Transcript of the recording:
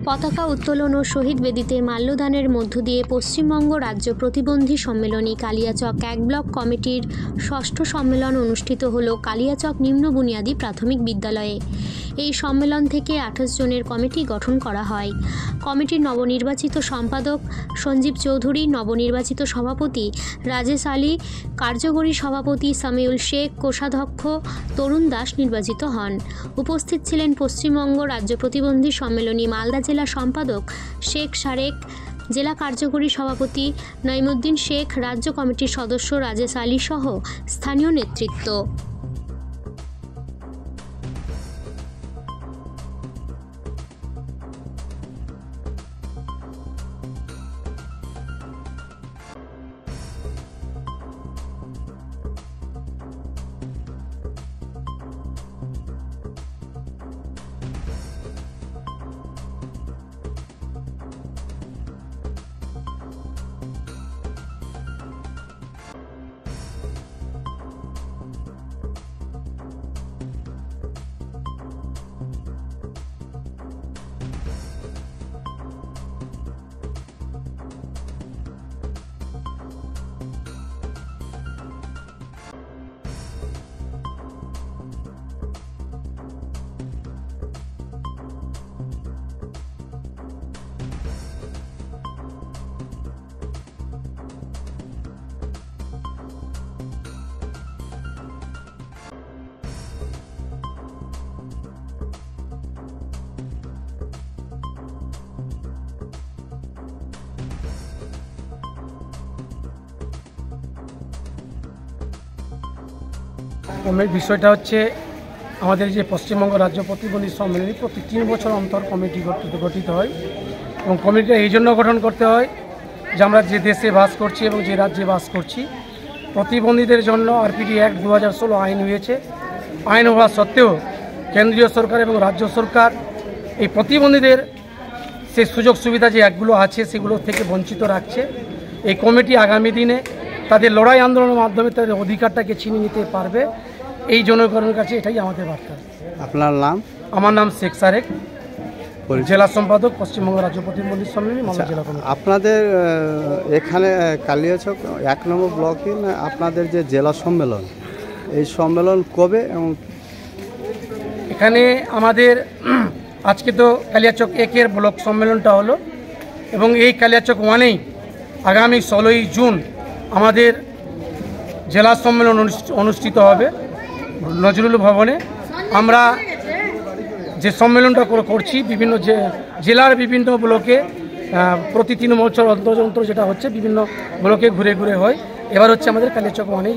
পতাকা উত্তোলন ও শহীদ বেদিতে মাল্যদানের মধ্য দিয়ে পশ্চিমবঙ্গ রাজ্য প্রতিবন্ধী সম্মেলনী কালিয়াচক ১ ব্লক কমিটির ষষ্ঠ সম্মেলন অনুষ্ঠিত হল কালিয়াচক নিম্ন বুনিয়াদী প্রাথমিক বিদ্যালয়ে। এই সম্মেলন থেকে ২৮ জনের কমিটি গঠন করা হয়। কমিটির নবনির্বাচিত সম্পাদক সঞ্জীব চৌধুরী, নবনির্বাচিত সভাপতি রাজেশ আলী, কার্যকরী সভাপতি সামিউল শেখ, কোষাধ্যক্ষ তরুণ দাস নির্বাচিত হন। উপস্থিত ছিলেন পশ্চিমবঙ্গ রাজ্য প্রতিবন্ধী সম্মেলনী মালদা জেলা সম্পাদক শেখ সারেক, জেলা কার্যকরী সভাপতি নঈমুদ্দিন শেখ, রাজ্য কমিটির সদস্য রাজেশ আলী সহ স্থানীয় নেতৃত্ব। বিষয়টা হচ্ছে আমাদের যে পশ্চিমবঙ্গ রাজ্য প্রতিবন্ধী সম্মেলনী প্রতি ৩ বছর অন্তর কমিটি গঠিত হয় এবং কমিটিটা এই জন্য গঠন করতে হয় যে আমরা যে দেশে বাস করছি এবং যে রাজ্যে বাস করছি প্রতিবন্ধীদের জন্য আরপিডি অ্যাক্ট 2016 আইন হয়েছে। আইন হওয়া সত্ত্বেও কেন্দ্রীয় সরকার এবং রাজ্য সরকার এই প্রতিবন্ধীদের সেই সুযোগ সুবিধা যে অ্যাক্টগুলো আছে সেগুলো থেকে বঞ্চিত রাখছে। এই কমিটি আগামী দিনে তাদের লড়াই আন্দোলনের মাধ্যমে তাদের অধিকারটাকে ছিনিয়ে নিতে পারবে, এই জনগণের কাছে এটাই আমাদের বার্তা। আপনার নাম? আমার নাম শেখ সারেক, জেলা সম্পাদক পশ্চিমবঙ্গ রাজ্য প্রতিবন্ধী সম্মেলনী মালদা জেলা কমিটি। আপনাদের এখানে কালিয়াচক ১ নম্বর ব্লকে আপনাদের যে জেলা সম্মেলন, এই সম্মেলন কবে? এবং এখানে আমাদের আজকে তো কালিয়াচক ১-এর ব্লক সম্মেলনটা হলো এবং এই কালিয়াচক 1-এই আগামী 16ই জুন আমাদের জেলা সম্মেলন অনুষ্ঠিত হবে নজরুল ভবনে। আমরা যে সম্মেলনটা করছি বিভিন্ন জেলার বিভিন্ন ব্লকে প্রতি 3 বছর অন্তর যেটা হচ্ছে বিভিন্ন ব্লকে ঘুরে ঘুরে হয়। এবার হচ্ছে আমাদের কালিয়াচক 1-এই